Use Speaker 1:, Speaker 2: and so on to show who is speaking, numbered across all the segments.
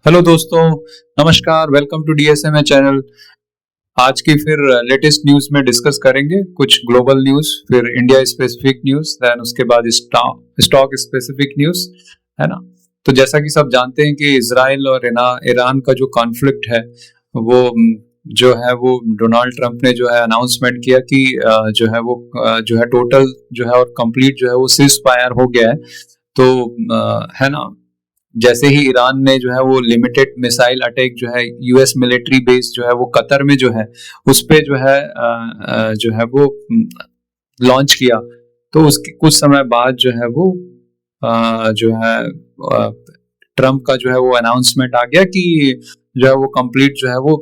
Speaker 1: Hello दोस्तों, नमस्कार। Welcome to DSMA channel. आज की फिर लेटेस्ट न्यूज़ में डिस्कस करेंगे कुछ ग्लोबल न्यूज़, फिर इंडिया स्पेसिफिक न्यूज़, देन उसके बाद स्टॉक स्पेसिफिक न्यूज़, है ना। तो जैसा कि सब जानते हैं कि इजराइल और ईरान का जो कॉन्फ्लिक्ट है वो जो है वो डोनाल्ड ट्रंप ने जो है अनाउंसमेंट किया कि जो है वो जो है टोटल जो है और कंप्लीट जो है वो सीज फायर हो गया है। तो है ना, जैसे ही ईरान ने जो है वो लिमिटेड मिसाइल अटैक जो है यूएस मिलिट्री बेस जो है वो कतर में जो है उस पे जो है वो लॉन्च किया, तो उसके कुछ समय बाद जो है वो जो है ट्रम्प का जो है वो अनाउंसमेंट आ गया कि जो है वो कंप्लीट जो है वो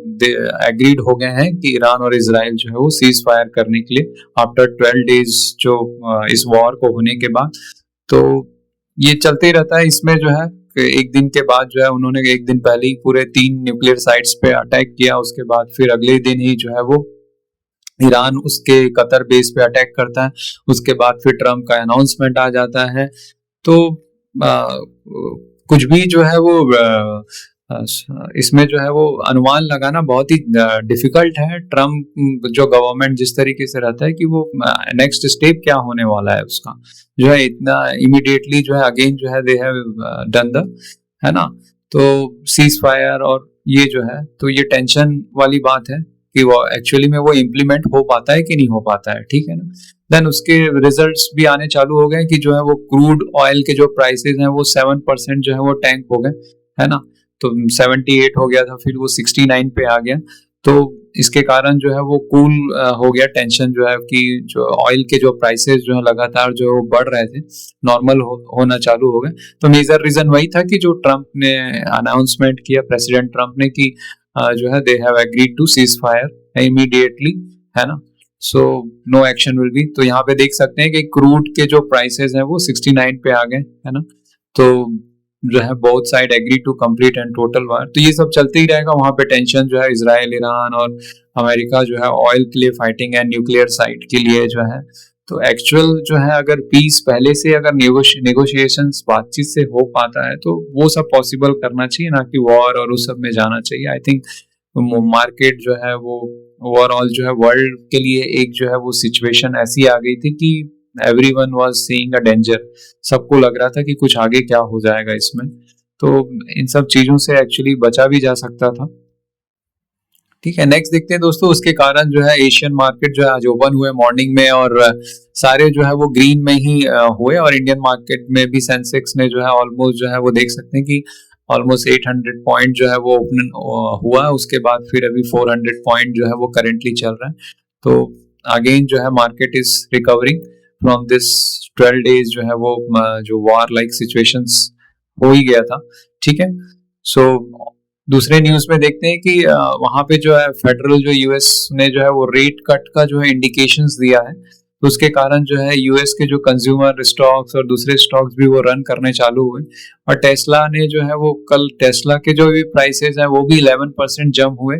Speaker 1: एग्रीड हो गए हैं कि ईरान और इजराइल जो है वो सीज फायर करने के लिए आफ्टर 12 डेज जो इस वॉर को होने के बाद। तो ये चलते ही रहता है। इसमें जो है एक दिन के बाद जो है उन्होंने एक दिन पहले ही पूरे 3 न्यूक्लियर साइट्स पे अटैक किया, उसके बाद फिर अगले दिन ही जो है वो ईरान उसके कतर बेस पे अटैक करता है। उसके बाद फिर ट्रम्प का अनाउंसमेंट आ जाता है। तो आ, कुछ भी जो है वो इसमें जो है वो अनुमान लगाना बहुत ही डिफिकल्ट है। ट्रम्प जो गवर्नमेंट जिस तरीके से रहता है कि वो नेक्स्ट स्टेप क्या होने वाला है उसका जो है इतना इमीडिएटली जो है अगेन जो है दे हैव डन द, है ना। तो सीज फायर और ये जो है तो ये टेंशन वाली बात है कि वो एक्चुअली में वो इम्प्लीमेंट हो पाता है कि नहीं हो पाता है, ठीक है ना। देन उसके रिजल्ट्स भी आने चालू हो गए कि जो है वो क्रूड ऑयल के जो प्राइसेस हैं वो 7% जो है वो टैंक हो गए, है ना। तो 78 हो गया था, फिर वो 69 पे आ गया। तो इसके कारण जो है वो कूल हो गया टेंशन जो है कि जो ऑयल के जो प्राइसेस जो है लगातार जो बढ़ रहे थे नॉर्मल होना चालू हो गए। तो मेजर रीजन वही था कि जो ट्रम्प ने अनाउंसमेंट किया, प्रेसिडेंट ट्रम्प ने, कि जो है they have agreed to cease fire immediately, है ना। So no action will be. तो यहाँ पे देख सकते हैं कि क्रूड के जो प्राइसेस हैं वो 69 पे आ गए, है ना। तो जो है both side agree to complete and total war. तो ये सब चलते ही रहेगा। वहां पे टेंशन जो है इजराइल, ईरान और अमेरिका जो है ऑयल के लिए फाइटिंग है, न्यूक्लियर साइट के लिए जो है। तो एक्चुअल जो है अगर पीस पहले से अगर नेगोशिएशंस बातचीत से हो पाता है तो वो सब पॉसिबल करना चाहिए, ना कि वॉर और उस सब में जाना चाहिए। आई थिंक मार्केट जो है वो ओवरऑल जो है वर्ल्ड के लिए एक जो है वो सिचुएशन ऐसी आ गई थी कि everyone was seeing a danger. सबको लग रहा था कि कुछ आगे क्या हो जाएगा इसमें। तो इन सब चीजों से एक्चुअली बचा भी जा सकता था, ठीक है। नेक्स्ट देखते हैं दोस्तों। उसके कारण जो है एशियन मार्केट जो है आज ओपन हुए मॉर्निंग में और सारे जो है वो ग्रीन में ही हुए। और इंडियन मार्केट में भी सेंसेक्स ने जो है ऑलमोस्ट जो है वो देख सकते हैं कि ऑलमोस्ट 800 पॉइंट जो है वो ओपन हुआ। उसके बाद फिर अभी 400 पॉइंट जो है वो करेंटली चल रहा है। तो अगेन जो है market is recovering from this 12 days जो है वो जो वॉर लाइक सिचुएशंस हो ही गया था, ठीक है। सो दूसरे न्यूज में देखते हैं कि वहां पे जो है फेडरल जो यूएस ने जो है वो रेट कट का जो है इंडिकेशंस दिया है। तो उसके कारण जो है यूएस के जो कंज्यूमर स्टॉक्स और दूसरे स्टॉक्स भी वो रन करने चालू हुए। और टेस्ला ने जो है वो कल टेस्ला के जो भी प्राइसेस हैं वो भी 11% जंप हुए,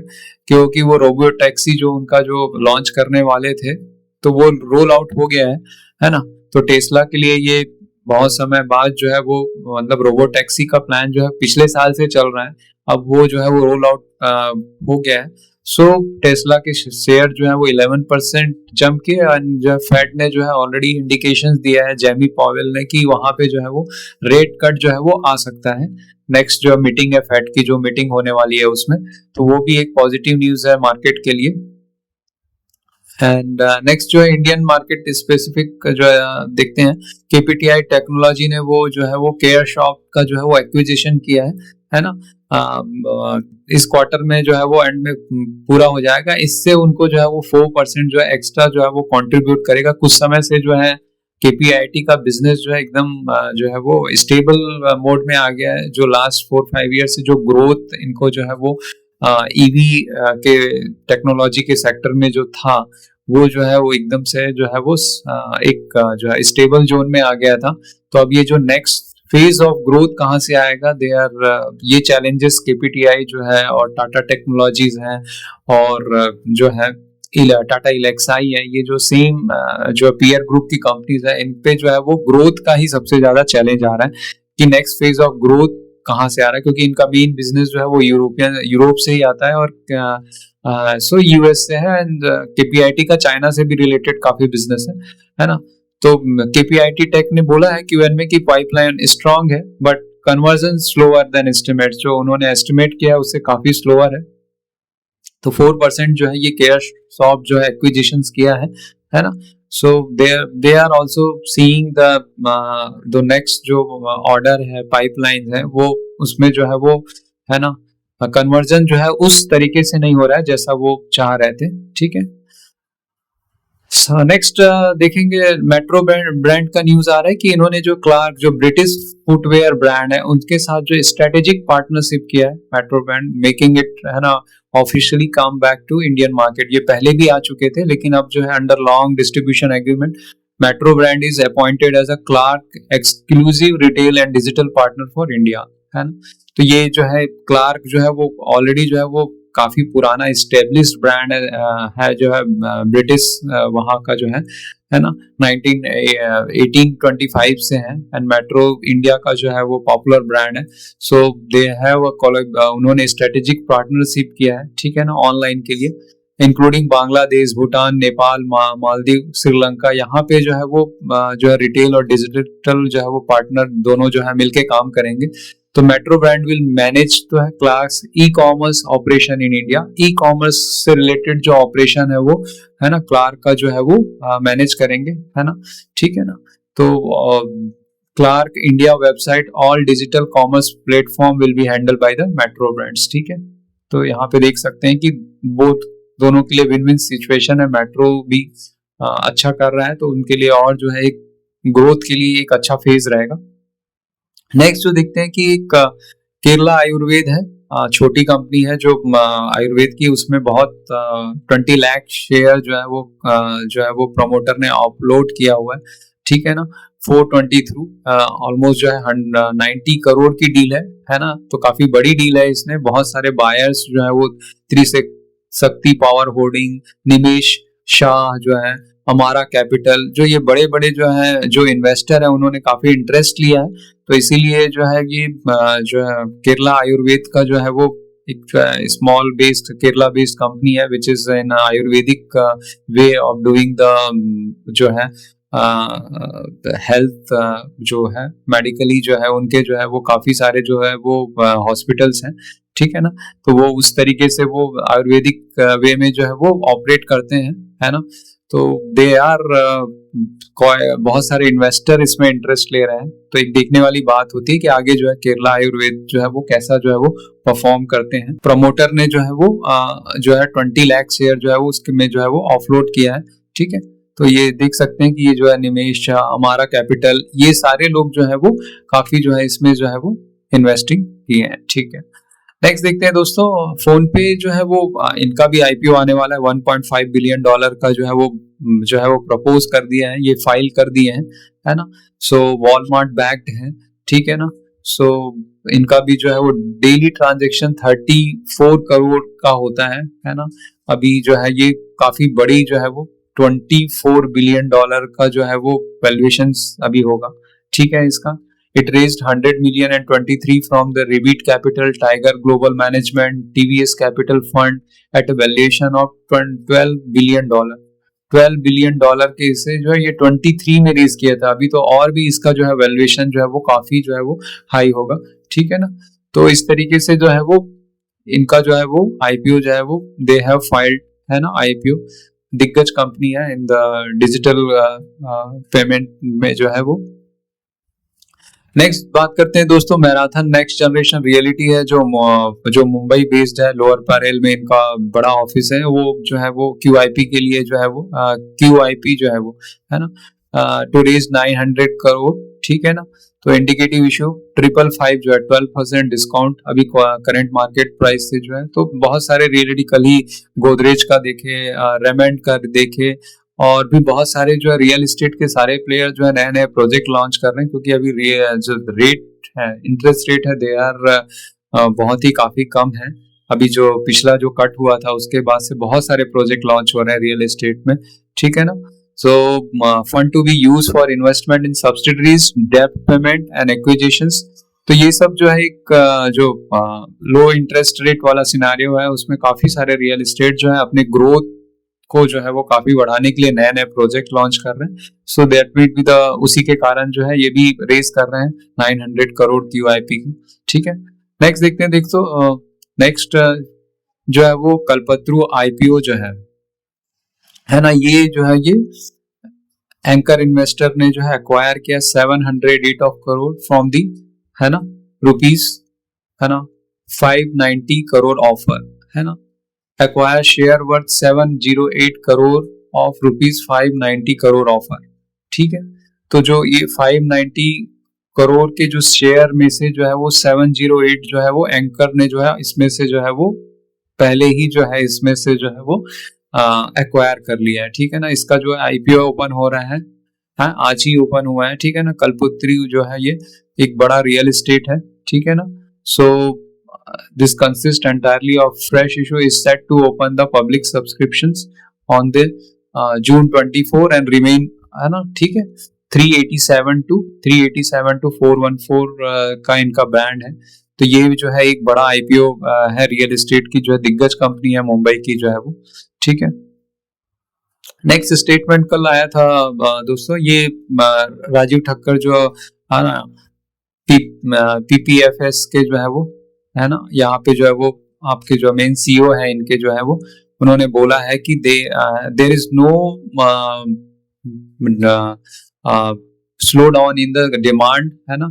Speaker 1: क्योंकि वो रोबो टैक्सी जो उनका जो लॉन्च करने वाले थे तो वो रोल आउट हो गया है ना। तो टेस्ला के लिए ये बहुत समय बाद जो है वो मतलब रोबो टैक्सी का प्लान जो है पिछले साल से चल रहा है, अब वो जो है वो रोल आउट हो गया है। सो टेस्ला के शेयर जो है वो 11% जंप किए। एंड जो फेड ने जो है ऑलरेडी इंडिकेशंस दिया है, जेमी पॉवेल ने, कि वहां पे जो है वो रेट कट जो है वो आ सकता है। नेक्स्ट जो मीटिंग है फेड की, जो मीटिंग होने वाली है उसमें, तो वो भी एक पॉजिटिव न्यूज है मार्केट के लिए। एंड नेक्स्ट जो है इंडियन मार्केट स्पेसिफिक जो है देखते हैं, केपीटीआई टेक्नोलॉजी ने वो जो है वो केयर शॉप का जो है वो एक्विजिशन किया है ना। इस क्वार्टर में जो है वो एंड में पूरा हो जाएगा। इससे उनको जो है वो 4% जो है एक्स्ट्रा जो है वो कंट्रीब्यूट करेगा। कुछ समय से जो है केपीआईटी का बिजनेस जो है एकदम जो है वो स्टेबल मोड में आ गया है। जो लास्ट 4-5 ईयर से जो ग्रोथ इनको जो है वो ईवी के टेक्नोलॉजी के सेक्टर में जो था वो जो है वो एकदम से जो है वो एक जो है स्टेबल जोन में आ गया था। तो अब ये जो नेक्स्ट फेज ऑफ ग्रोथ कहाँ से आएगा, दे आर ये चैलेंजेस केपीटीआई जो है और टाटा टेक्नोलॉजीज हैं और जो है टाटा इलेक्साई है, ये जो सेम जो पीयर ग्रुप की कंपनीज है, इन पे जो है वो ग्रोथ का ही सबसे ज्यादा चैलेंज आ रहा है कि नेक्स्ट फेज ऑफ ग्रोथ कहाँ से आ रहा है, क्योंकि इनका मेन बिजनेस जो है वो यूरोप से ही आता है, और सो यूएस से है, एंड केपीआईटी का चाइना से भी रिलेटेड काफी बिजनेस है ना। तो केपीआईटी टेक ने बोला है क्यूएन में कि पाइपलाइन स्ट्रांग है but conversion slower then estimate, जो उन्होंने एस्टिमेट किया है उससे काफी स्लोअर है। तो 4% जो है ये केयर सॉफ्ट जो है एक्विजिशंस किया है ना। So they are also seeing the next जो ऑर्डर है, पाइपलाइन है, वो उसमें जो है वो है ना कन्वर्जन जो है उस तरीके से नहीं हो रहा है जैसा वो चाह रहे थे, ठीक है। नेक्स्ट देखेंगे, मेट्रो ब्रांड का न्यूज आ रहा है कि इन्होंने जो क्लार्क जो ब्रिटिश फुटवेयर ब्रांड है उनके साथ जो स्ट्रेटेजिक पार्टनरशिप किया है मेट्रो ब्रांड, मेकिंग इट है ना officially come back to Indian market. ये पहले भी आ चुके थे लेकिन अब जो है under long distribution agreement metro brand is appointed as a Clarks exclusive retail and digital partner for India, है ना। तो ये जो है क्लार्क जो है वो ऑलरेडी जो है वो काफी पुराना स्टेब्लिश्ड ब्रांड है जो है ब्रिटिश वहाँ का जो है ना 1825 से है, एंड मेट्रो इंडिया का जो है वो पॉपुलर ब्रांड है। सो दे हैव उन्होंने स्ट्रेटेजिक पार्टनरशिप किया है, ठीक है ना, ऑनलाइन के लिए, इंक्लूडिंग बांग्लादेश, भूटान, नेपाल, मालदीव, श्रीलंका। यहाँ पे जो है वो जो है रिटेल और डिजिटल जो है वो पार्टनर दोनों जो है मिलके काम करेंगे। तो मेट्रो ब्रांड विल मैनेज तो है Clarks e commerce operation in India. E commerce से रिलेटेड जो ऑपरेशन है वो है ना क्लार्क का जो है वो मैनेज करेंगे, है ना, ठीक है ना। तो Clarks India website all digital commerce platform will be handle by the metro brands, ठीक है। तो यहाँ पे देख सकते हैं कि बोथ दोनों के लिए विन विन सिचुएशन है। मेट्रो भी अच्छा कर रहा है तो उनके लिए और जो है एक ग्रोथ के लिए एक अच्छा फेज रहेगा। नेक्स्ट जो देखते हैं कि एक केरला आयुर्वेद है, छोटी कंपनी है जो आयुर्वेद की, उसमें बहुत 20 लाख शेयर जो है वो प्रमोटर ने अपलोड किया हुआ है, ठीक है ना। 420 थ्रू ऑलमोस्ट जो है 90 करोड़ की डील है ना। तो काफी बड़ी डील है, इसने बहुत सारे बायर्स जो है वो त्रिशक्ति पावर होल्डिंग, निमेश शाह जो है, हमारा कैपिटल, जो ये बड़े बड़े जो है जो इन्वेस्टर है उन्होंने काफी इंटरेस्ट लिया है। तो इसीलिए जो है ये जो है केरला आयुर्वेद का जो है वो एक small based Kerala based company है which is in ayurvedic way of doing the जो है हेल्थ जो है मेडिकली जो है उनके जो है वो काफी सारे जो है वो हॉस्पिटल्स हैं, ठीक है ना। तो वो उस तरीके से वो आयुर्वेदिक वे में जो है वो ऑपरेट करते हैं, है ना। तो दे आर बहुत सारे इन्वेस्टर इसमें इंटरेस्ट ले रहे हैं। तो एक देखने वाली बात होती है कि आगे जो है केरला आयुर्वेद जो है वो कैसा जो है वो परफॉर्म करते हैं। प्रमोटर ने जो है वो जो है 20 लाख शेयर जो है वो उसके में जो है वो ऑफलोड किया है, ठीक है। तो ये देख सकते हैं कि ये जो है निमेश शाह, हमारा कैपिटल, ये सारे लोग जो है वो काफी जो है इसमें जो है वो इन्वेस्टिंग किए हैं, ठीक है। नेक्स्ट देखते हैं दोस्तों, फोन पे जो है वो इनका भी आईपीओ आने वाला है। 1.5 बिलियन डॉलर का जो है वो प्रपोज कर दिया है, ये फाइल कर दिए हैं, है ना। सो वॉलमार्ट बैक्ड है, ठीक है ना। सो इनका भी जो है वो डेली ट्रांजेक्शन 34 करोड़ का होता है ना। अभी जो है ये काफी बड़ी जो है वो 24 बिलियन डॉलर का जो है वो वैल्यूएशन अभी होगा, ठीक है इसका। It raised 100 million and 23 from the Rebit Capital, Tiger Global Management, TVS Capital Fund at a valuation of $12 billion. $12 billion के इसे जो है ये 23 में रेज किया था। अभी तो और भी इसका जो है वैल्यूएशन जो है वो काफी जो है वो हाई होगा, ठीक है ना। तो इस तरीके से जो है वो इनका जो है वो आईपीओ जो है वो दे हैव फाइल्ड, है ना, आईपीओ। दिग्गज कंपनी है इन द डिजिटल पेमेंट में जो है वो। नेक्स्ट बात करते हैं दोस्तों, मैराथन नेक्स्ट जनरेशन रियलिटी है जो मुंबई बेस्ड है, लोअर पैरेल में इनका बड़ा ऑफिस है। वो जो है वो क्यूआईपी के लिए जो है वो क्यूआईपी जो है वो, है ना, टू रेज 900 करोड़, ठीक है ना। तो इंडिकेटिव इशू 555 जो है 12% डिस्काउंट अभी करंट मार्केट प्राइस से जो है। तो बहुत सारे रियलिटी, कल ही गोदरेज का देखे, रेमेंड का देखे, और भी बहुत सारे जो है रियल एस्टेट के सारे प्लेयर जो है नए नए प्रोजेक्ट लॉन्च कर रहे हैं, क्योंकि अभी जो रेट है, इंटरेस्ट रेट है, दे आर बहुत ही काफी कम है। अभी जो पिछला जो कट हुआ था उसके बाद से बहुत सारे प्रोजेक्ट लॉन्च हो रहे हैं रियल एस्टेट में, ठीक है ना। So fund to be use for investment in subsidiaries, डेब्ट पेमेंट एंड एक्विजिशंस, तो ये सब जो है एक जो लो इंटरेस्ट रेट वाला सिनारियो है उसमें काफी सारे रियल एस्टेट जो है अपने ग्रोथ को जो है वो काफी बढ़ाने के लिए नए नए प्रोजेक्ट लॉन्च कर रहे हैं। So that will be the उसी के कारण जो है ये भी रेस कर रहे हैं 900 करोड़ QIP की। ठीक है, नेक्स्ट देखते हैं। देखो नेक्स्ट जो है वो कल्पतरू IPO जो है ना, ये जो है ये एंकर इन्वेस्टर ने जो है एक्वायर किया 708 करोड़ फ्रॉम दी, है ना, रुपीज, है ना, 590 करोड़ ऑफर, है ना, acquire share worth 708 crore of rupees 590 crore offer. ठीक है, तो जो ये 590 करोड़ के जो शेयर में से जो है वो 708 जो है वो एंकर ने जो है इसमें से जो है वो पहले ही जो है इसमें से जो है वो एक्वायर कर लिया है। ठीक है ना, इसका जो IPO ओपन हो रहा है, हाँ, आज ही ओपन हुआ है। ठीक है ना, कल्पतरू जो है ये एक बड़ा रियल एस्टेट है। ठीक है ना, सो this consists entirely of fresh issue is set to open the public subscriptions on the June 24 and remain, है ना, ठीक है, 387 to 414 का इनका बैंड है। तो ये जो है एक बड़ा IPO है रियल एस्टेट की, जो है दिग्गज कंपनी है मुंबई की जो है वो। ठीक है, नेक्स्ट स्टेटमेंट कल आया था दोस्तों, ये राजीव ठक्कर जो है ना PPFS के जो है वो, है ना, यहाँ पे जो है वो आपके जो मेन CEO है इनके जो है वो, उन्होंने बोला है कि there is no slow down in the demand, है ना,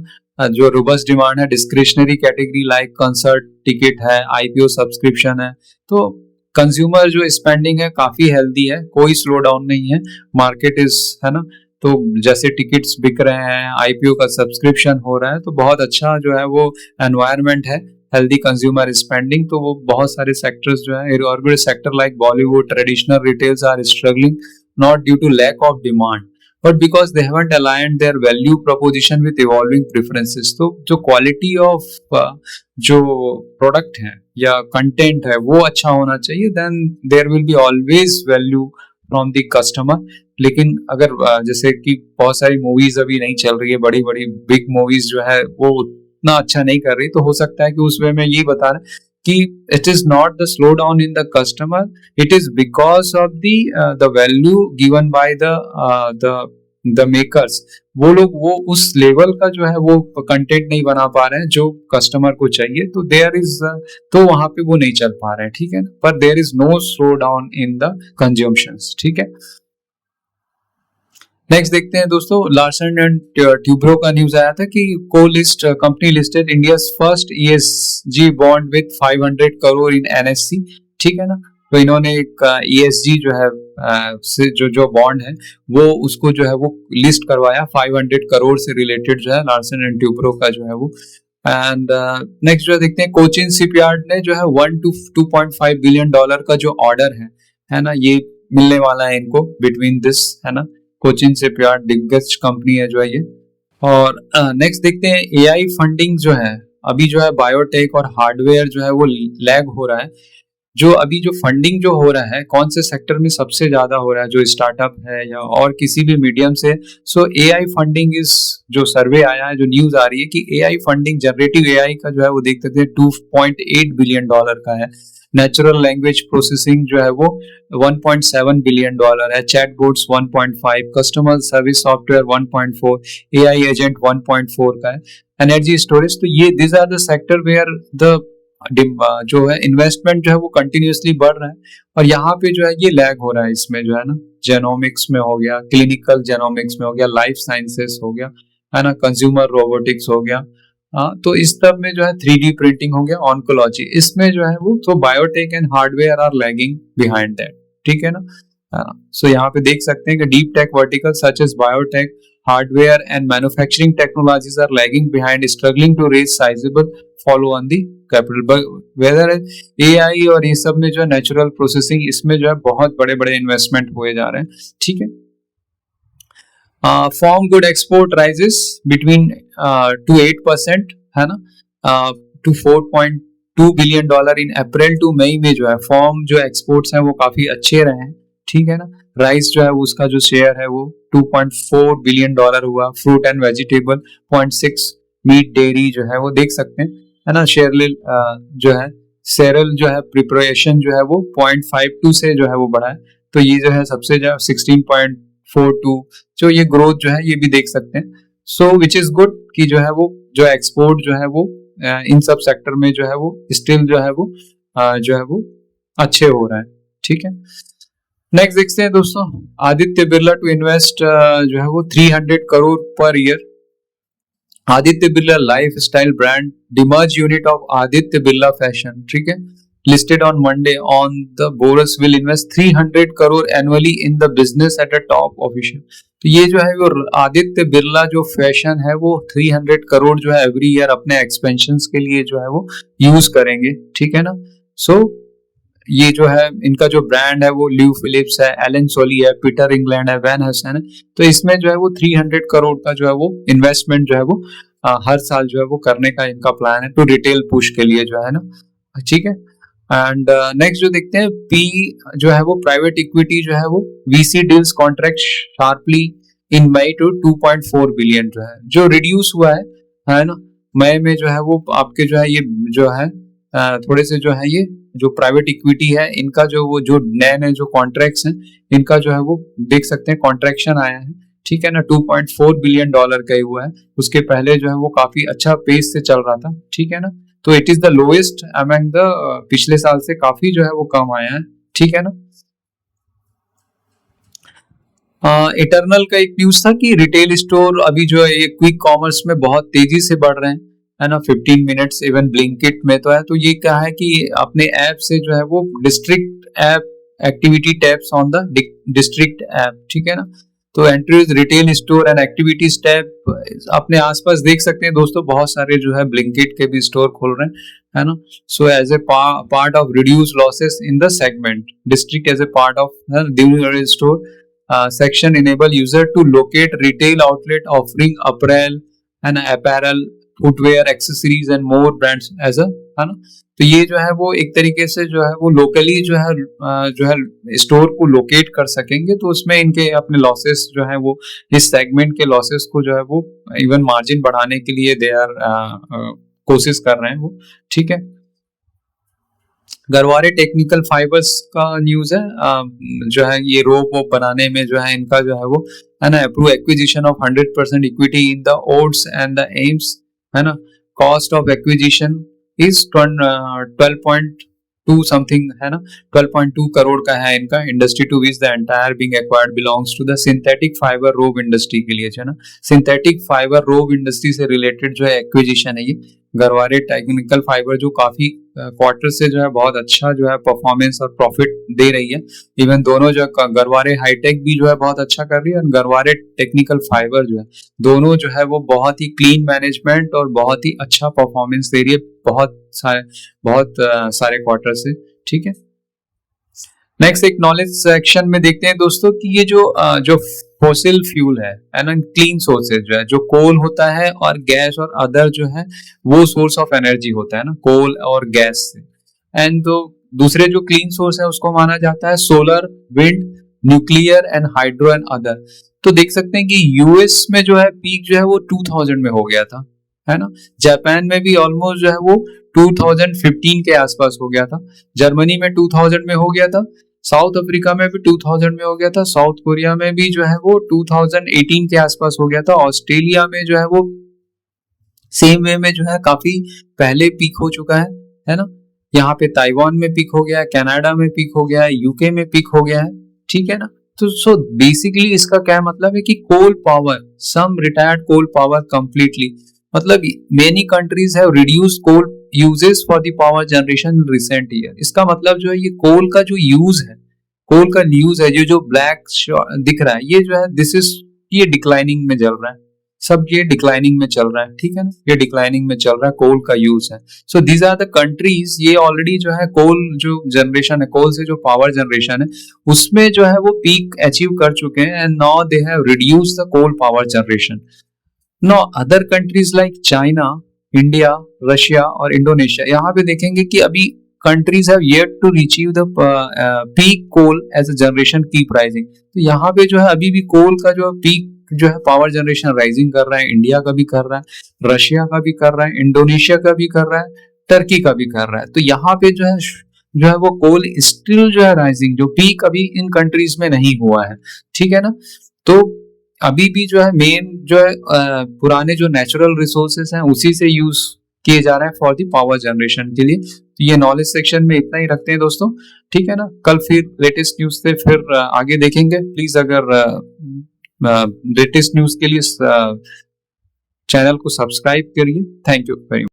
Speaker 1: जो रोबस्ट डिमांड है discretionary category like concert ticket है, IPO सब्सक्रिप्शन है, तो कंज्यूमर जो स्पेंडिंग है काफी हेल्दी है, कोई स्लो डाउन नहीं है, मार्केट इज, है ना, तो जैसे टिकट्स बिक रहे हैं, IPO का सब्सक्रिप्शन हो रहा है, तो बहुत अच्छा जो है वो एनवायरनमेंट है, हेल्दी कंज्यूमर स्पेंडिंग। तो वो बहुत सारे सेक्टर्स जो है, organic sector like Bollywood, traditional retails are struggling not due to lack of demand but because they haven't aligned their value proposition with evolving preferences. तो जो क्वालिटी ऑफ जो प्रोडक्ट है या कंटेंट है वो अच्छा होना चाहिए, then there will be always value from the customer. लेकिन अगर जैसे कि बहुत सारी मूवीज अभी नहीं चल रही है, बड़ी बड़ी बिग मूवीज जो है वो उतना अच्छा नहीं कर रही, तो हो सकता है कि उस वे में ये बता रहे कि it is not the slow down in the customer, it is because of the value given by the makers. वो लोग वो उस लेवल का जो है वो कंटेंट नहीं बना पा रहे हैं जो कस्टमर को चाहिए, तो देयर इज तो वहां पे वो नहीं चल पा रहे हैं। ठीक है ना, पर there is no slow down in the consumptions. ठीक है, नेक्स्ट देखते हैं दोस्तों, लार्सन एंड ट्यूब्रो का न्यूज आया था कि कोलिस्ट company listed India's first ESG bond with 500 crore in NSE। ठीक है ना, तो इन्होंने एक ESG जो है से जो बॉन्ड है वो उसको जो है वो लिस्ट करवाया 500 करोड़ से रिलेटेड जो है लार्सन एंड ट्यूब्रो का जो है वो। एंड नेक्स्ट जो देखते हैं, कोचिन शिपयार्ड ने जो है 1 to 2.5 बिलियन डॉलर का जो ऑर्डर है ना, ये मिलने वाला है इनको बिटवीन दिस, है ना, कोचिन शिपयार्ड दिग्गज कंपनी है जो है ये। और नेक्स्ट देखते हैं AI फंडिंग जो है, अभी जो है बायोटेक और हार्डवेयर जो है वो लैग हो रहा है। जो अभी जो फंडिंग जो हो रहा है कौन से सेक्टर में सबसे ज्यादा हो रहा है, जो स्टार्टअप है या और किसी भी मीडियम से। सो AI फंडिंग इस जो सर्वे आया है, जो न्यूज आ रही है कि AI फंडिंग जनरेटिव AI का जो है वो देख सकते हैं 2.8 बिलियन डॉलर का है, नेचुरल लैंग्वेज प्रोसेसिंग जो है वो 1.7 बिलियन डॉलर है, chatbots 1.5, customer service software 1.4, AI agent 1.4 का है, एनर्जी स्टोरेज। तो ये this are the sector where the जो है इन्वेस्टमेंट जो है वो कंटिन्यूअसली बढ़ रहा है, और यहाँ पे जो है ये लैग हो रहा है इसमें जो है ना, जेनोमिक्स में हो गया, क्लिनिकल जेनोमिक्स में हो गया, लाइफ साइंसेस हो गया, है ना, कंज्यूमर रोबोटिक्स हो गया, तो इस सब में जो है 3D प्रिंटिंग हो गया, ऑन्कोलॉजी, इसमें जो है वो तो biotech and hardware are lagging behind that. ठीक है ना, सो यहाँ पे देख सकते हैं कि deep tech vertical such as biotech, hardware and manufacturing technologies are lagging behind, struggling to raise sizable follow on the capital. Whether AI और ये सब में जो है नेचुरल प्रोसेसिंग, इसमें जो है बहुत बड़े बड़े इन्वेस्टमेंट हुए जा रहे हैं। ठीक है, from good export rises between to 8%, है ना, to 4.2 billion dollar in April to May में जो है फॉर्म जो एक्सपोर्ट्स हैं वो काफी अच्छे रहे हैं। ठीक है ना, राइस जो है उसका जो शेयर है वो 2.4 बिलियन डॉलर हुआ, fruit and vegetable 0.6 meat, dairy जो है वो देख सकते हैं, है ना। शेरलिल जो है, सेरल जो है प्रिपरेशन जो है वो 0.52 से जो है वो बढ़ा है, तो ये जो है सबसे जो 16.42 जो ये ग्रोथ जो है ये भी देख सकते हैं। सो विच इज गुड कि जो है वो जो एक्सपोर्ट जो है वो इन सब सेक्टर में जो है वो स्टिल जो है वो अच्छे हो रहा है, ठीक है। नेक्स्ट देखते हैं दोस्तों, आदित्य बिरला टू इन्वेस्ट जो है वो 300 crore per year. Aditya Birla life style brand demerge unit of Aditya Birla fashion, ठीक है, listed on Monday on the Bourse will invest 300 crore annually in the business at a top official। तो ये जो है वो आदित्य बिरला जो फैशन है वो 300 करोड़ जो है एवरी ईयर अपने एक्सपेंशन के लिए जो है वो यूज करेंगे, ठीक है ना। सो ये जो है इनका जो ब्रांड है वो ल्यू फिलिप्स है, एलन सोली है, पीटर इंग्लैंड है, वैन हसन है। तो इसमें जो है वो 300 करोड़ का जो है वो इन्वेस्टमेंट जो है वो हर साल जो है वो करने का इनका प्लान है, टू रिटेल पुश के लिए जो है ना, ठीक है। एंड नेक्स्ट जो देखते हैं, पी जो है वो प्राइवेट इक्विटी जो है वो VC deals contract sharply in May to 2.4 billion जो रिड्यूस हुआ है ना। मई में जो है वो आपके जो है ये जो है थोड़े से जो है ये जो प्राइवेट इक्विटी है इनका जो वो जो नए जो कॉन्ट्रैक्ट्स हैं इनका जो है वो देख सकते हैं कॉन्ट्रैक्शन आया है, ठीक है ना। 2.4 बिलियन डॉलर का ही हुआ है, उसके पहले जो है वो काफी अच्छा पेस से चल रहा था, ठीक है ना। तो it is the lowest among the पिछले साल से काफी जो है वो कम आया है, ठीक है ना। इटर्नल का एक न्यूज था कि रिटेल स्टोर अभी जो है ये क्विक कॉमर्स में बहुत तेजी से बढ़ रहे हैं, है ना। 15 मिनट्स इवन ब्लिंकिट में तो है। तो ये क्या है कि अपने ऐप से जो है वो district app activity tabs on the district app, ठीक है ना। तो entries retail store and activities tab अपने आसपास देख सकते हैं दोस्तों, बहुत सारे जो है ब्लिंकिट के भी स्टोर खोल रहे हैं, है ना। So as a part of reduce losses in the segment district as a part of store section enable user to locate retail outlet offering apparel and apparel, footwear, accessories and more brands as a, है ना। तो ये जो है वो एक तरीके से जो है वो लोकली जो है स्टोर को लोकेट कर सकेंगे, तो उसमें इनके अपने लॉसेस जो है वो इस सेगमेंट के लॉसेस को जो है वो इवन मार्जिन बढ़ाने के लिए दे आर कोशिश कर रहे हैं वो, ठीक है। गरवारे टेक्निकल फाइबर्स का न्यूज है, जो है ये रोप वोप बनाने में जो है इनका जो है वो, है ना, approve acquisition of 100% equity in the odds and the aims, है ना। Cost of acquisition is 12.2 something, है ना, 12.2 करोड़ का है इनका। Industry to which the entire being acquired belongs to the synthetic fibre rope industry के लिए, है ना। सिंथेटिक फाइबर रोब इंडस्ट्री से रिलेटेड जो है एक्विजिशन है ये। गरवारे टेक्निकल फाइबर जो काफी क्वार्टर से जो है बहुत अच्छा जो है परफॉर्मेंस और प्रॉफिट दे रही है। इवन दोनों जो गरवारे हाईटेक भी जो है बहुत अच्छा कर रही है और गरवारे टेक्निकल फाइबर जो है दोनों जो है वो बहुत ही क्लीन मैनेजमेंट और बहुत ही अच्छा परफॉर्मेंस दे रही है बहुत सारे क्वार्टर से, ठीक है। नेक्स्ट एक नॉलेज सेक्शन में देखते हैं दोस्तों कि ये जो फॉसिल फ्यूल है ना, क्लीन सोर्सेज जो है, जो कोल होता है और गैस और अदर जो है वो सोर्स ऑफ एनर्जी होता है ना, कोल और गैस से। एंड तो दूसरे जो क्लीन सोर्स है उसको माना जाता है solar, wind, nuclear and hydro and other. तो देख सकते हैं कि यूएस में जो है पीक जो है वो 2000 में हो गया था, है ना। जापान में भी ऑलमोस्ट जो है वो 2015 के आसपास हो गया था। जर्मनी में 2000 में हो गया था। साउथ अफ्रीका में भी 2000 में हो गया था। साउथ कोरिया में भी जो है वो 2018 के आसपास हो गया था। ऑस्ट्रेलिया में जो है वो सेम वे में जो है काफी पहले पीक हो चुका है ना। यहाँ पे ताइवान में पीक हो गया है, कनाडा में पीक हो गया है, यूके में पीक हो गया है, ठीक है ना। तो सो बेसिकली इसका क्या मतलब है कि coal power, some retired coal power completely, मतलब many countries have reduced coal uses for the power generation in recent year. इसका मतलब जो है ये कोल का जो यूज है, कोल का यूज है जो ब्लैक दिख रहा है ये जो है दिस इज ये डिक्लाइनिंग में चल रहा है, सब ये डिक्लाइनिंग में चल रहा है, ठीक है ना। ये डिक्लाइनिंग में चल रहा है, कोल का यूज है। So these are the countries, ये ऑलरेडी जो है कोल जो जनरेशन है, कोल से जो पावर जनरेशन है उसमें जो है वो पीक अचीव कर चुके हैं and now they have reduced the coal power generation. Now other countries like China, India, Russia और Indonesia, यहाँ पे देखेंगे कि अभी countries have yet to achieve the peak coal as a generation keep rising। तो यहाँ पे जो है अभी भी कोल का जो पीक जो है पावर जनरेशन राइजिंग कर रहा है, इंडिया का भी कर रहा है, रशिया का भी कर रहा है, इंडोनेशिया का भी कर रहा है, टर्की का भी कर रहा है। तो यहाँ पे जो है वो कोल स्टिल जो है राइजिंग, जो पीक अभी इन कंट्रीज में नहीं हुआ है, ठीक है ना। तो अभी भी जो है मेन जो है पुराने जो नेचुरल रिसोर्सेस हैं उसी से यूज किए जा रहे हैं फॉर दी पावर जनरेशन के लिए। तो ये नॉलेज सेक्शन में इतना ही रखते हैं दोस्तों, ठीक है ना। कल फिर लेटेस्ट न्यूज से फिर आगे देखेंगे। प्लीज अगर लेटेस्ट न्यूज के लिए चैनल को सब्सक्राइब करिए। Thank you very much.